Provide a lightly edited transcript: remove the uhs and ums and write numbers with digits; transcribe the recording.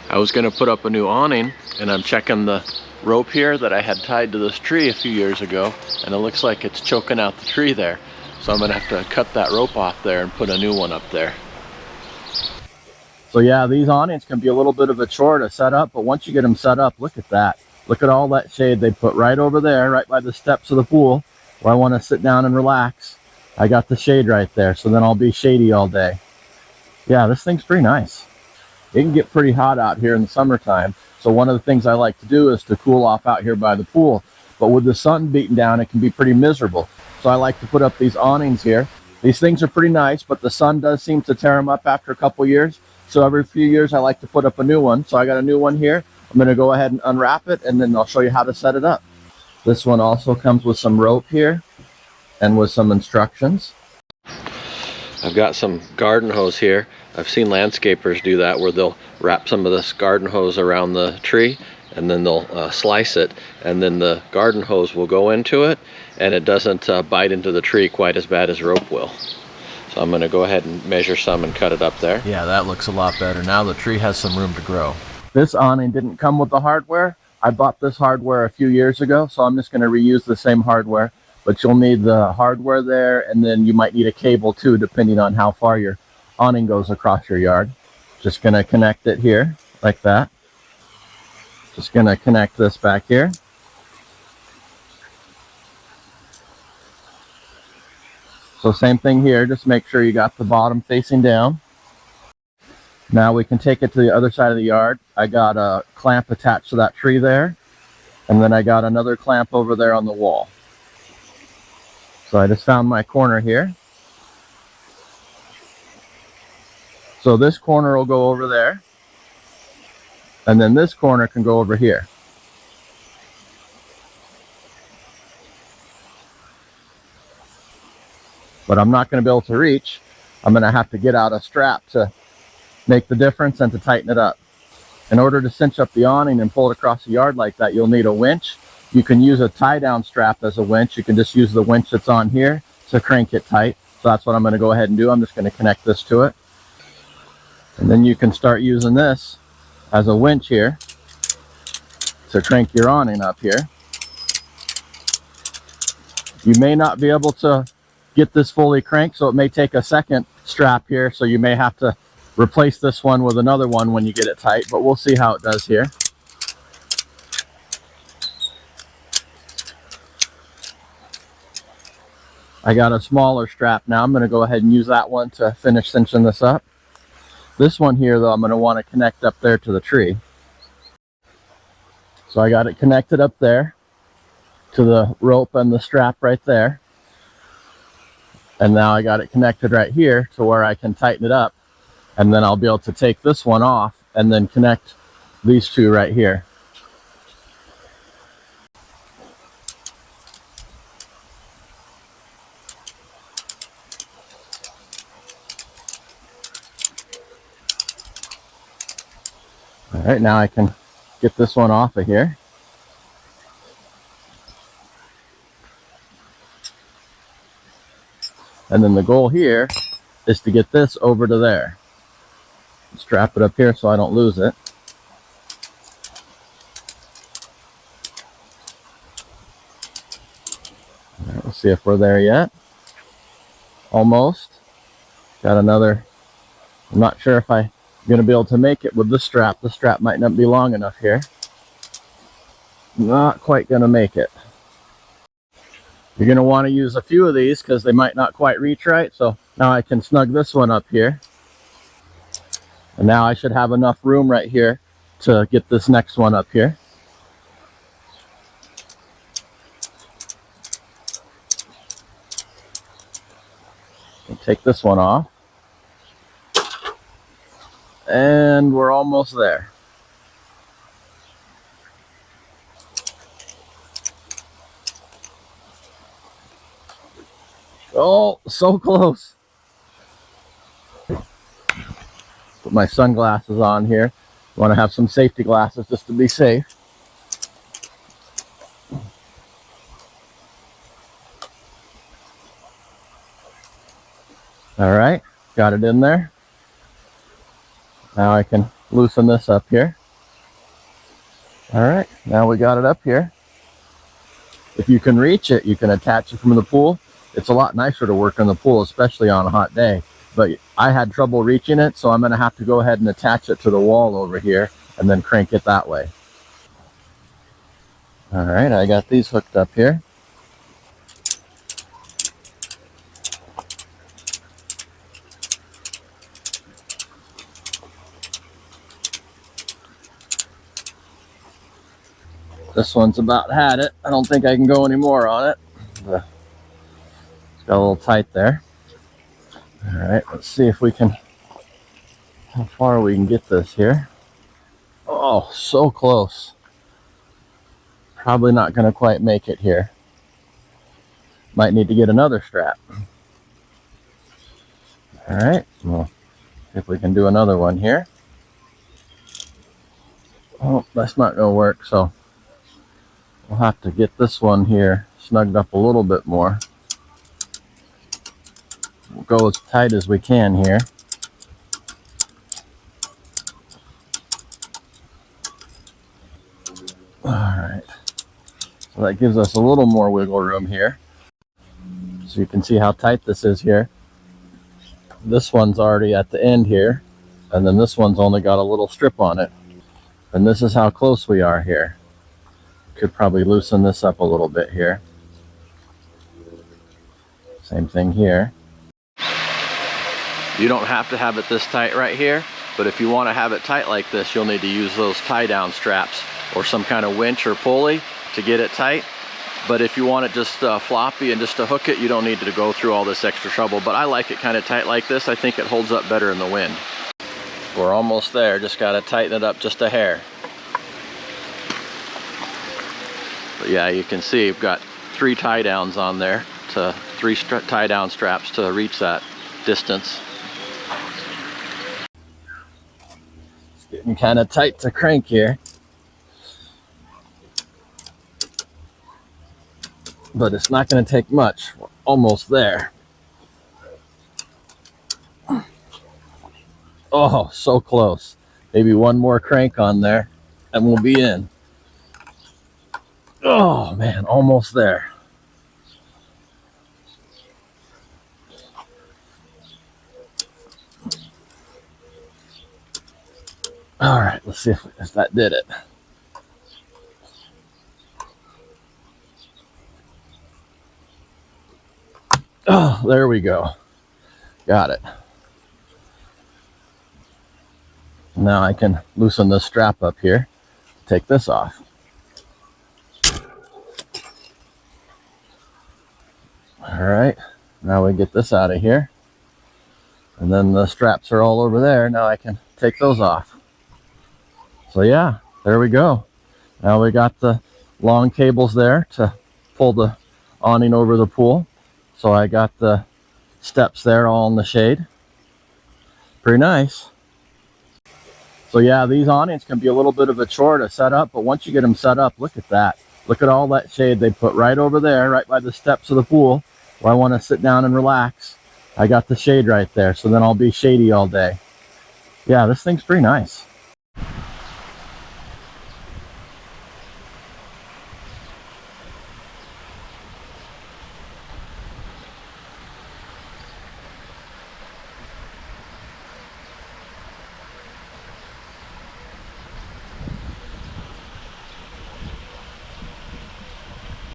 I was gonna put up a new awning, and I'm checking the rope here that I had tied to this tree a few years ago, and it looks like it's choking out the tree there. So I'm gonna have to cut that rope off there and put a new one up there. So yeah, these awnings can be a little bit of a chore to set up, but once you get them set up, look at that. Look at all that shade they put right over there, right by the steps of the pool, where I want to sit down and relax. I got the shade right there, so then I'll be shady all day. Yeah, this thing's pretty nice. It can get pretty hot out here in the summertime, so one of the things I like to do is to cool off out here by the pool. But with the sun beating down, it can be pretty miserable. So I like to put up these awnings here. These things are pretty nice, but the sun does seem to tear them up after a couple years. So every few years I like to put up a new one. So I got a new one here. I'm going to go ahead and unwrap it, and then I'll show you how to set it up. This one also comes with some rope here and with some instructions. I've got some garden hose here. I've seen landscapers do that, where they'll wrap some of this garden hose around the tree, and then they'll slice it, and then the garden hose will go into it, and it doesn't bite into the tree quite as bad as rope will. So I'm going to go ahead and measure some and cut it up there. Yeah, that looks a lot better. Now the tree has some room to grow. This awning didn't come with the hardware. I bought this hardware a few years ago, so I'm just going to reuse the same hardware. But you'll need the hardware there, and then you might need a cable too, depending on how far your awning goes across your yard. Just going to connect it here like that. Just going to connect this back here. So same thing here, just make sure you got the bottom facing down. Now we can take it to the other side of the yard. I got a clamp attached to that tree there, and then I got another clamp over there on the wall. So I just found my corner here. So this corner will go over there, and then this corner can go over here. But I'm not going to be able to reach. I'm going to have to get out a strap to make the difference and to tighten it up. In order to cinch up the awning and pull it across the yard like that, you'll need a winch. You can use a tie-down strap as a winch. You can just use the winch that's on here to crank it tight. So that's what I'm going to go ahead and do. I'm just going to connect this to it. And then you can start using this as a winch here to crank your awning up here. You may not be able to get this fully cranked, so it may take a second strap here, so you may have to replace this one with another one when you get it tight, but we'll see how it does here. I got a smaller strap now. I'm going to go ahead and use that one to finish cinching this up. This one here, though, I'm going to want to connect up there to the tree. So I got it connected up there to the rope and the strap right there. And now I got it connected right here to where I can tighten it up. And then I'll be able to take this one off and then connect these two right here. All right, now I can get this one off of here. And then the goal here is to get this over to there. Strap it up here so I don't lose it. All right, let's see if we're there yet. Almost. Got another. I'm not sure if I'm going to be able to make it with the strap. The strap might not be long enough here. Not quite going to make it. You're going to want to use a few of these because they might not quite reach right. So now I can snug this one up here. And now I should have enough room right here to get this next one up here. And take this one off. And we're almost there. Oh, so close. Put my sunglasses on here. Want to have some safety glasses just to be safe. All right, got it in there. Now I can loosen this up here. All right, now we got it up here. If you can reach it, you can attach it from the pool. It's a lot nicer to work in the pool, especially on a hot day. But I had trouble reaching it, so I'm going to have to go ahead and attach it to the wall over here and then crank it that way. All right, I got these hooked up here. This one's about had it. I don't think I can go any more on it. It's got a little tight there. All right, let's see if we can, how far we can get this here. Oh, so close. Probably not going to quite make it here. Might need to get another strap. All right, well, see if we can do another one here. Oh, that's not going to work, so we'll have to get this one here snugged up a little bit more. We'll go as tight as we can here. All right, so that gives us a little more wiggle room here. So you can see how tight this is here. This one's already at the end here, and then this one's only got a little strip on it. And this is how close we are here. Could probably loosen this up a little bit here. Same thing here. You don't have to have it this tight right here, but if you want to have it tight like this, you'll need to use those tie down straps or some kind of winch or pulley to get it tight. But if you want it just floppy and just to hook it, you don't need to go through all this extra trouble. But I like it kind of tight like this. I think it holds up better in the wind. We're almost there, just got to tighten it up just a hair. But yeah, you can see we've got 3 tie downs on there, to 3 tie down straps to reach that distance. It's getting kind of tight to crank here. But it's not going to take much. We're almost there. Oh, so close. Maybe one more crank on there and we'll be in. Oh man, almost there. All right, let's see if that did it. Oh, there we go. Got it. Now I can loosen this strap up here. Take this off. All right, now we get this out of here. And then the straps are all over there. Now I can take those off. So yeah, there we go. Now we got the long cables there to pull the awning over the pool. So I got the steps there all in the shade. Pretty nice. So yeah, these awnings can be a little bit of a chore to set up, but once you get them set up, look at that. Look at all that shade they put right over there, right by the steps of the pool, where I want to sit down and relax. I got the shade right there, so then I'll be shady all day. Yeah, this thing's pretty nice.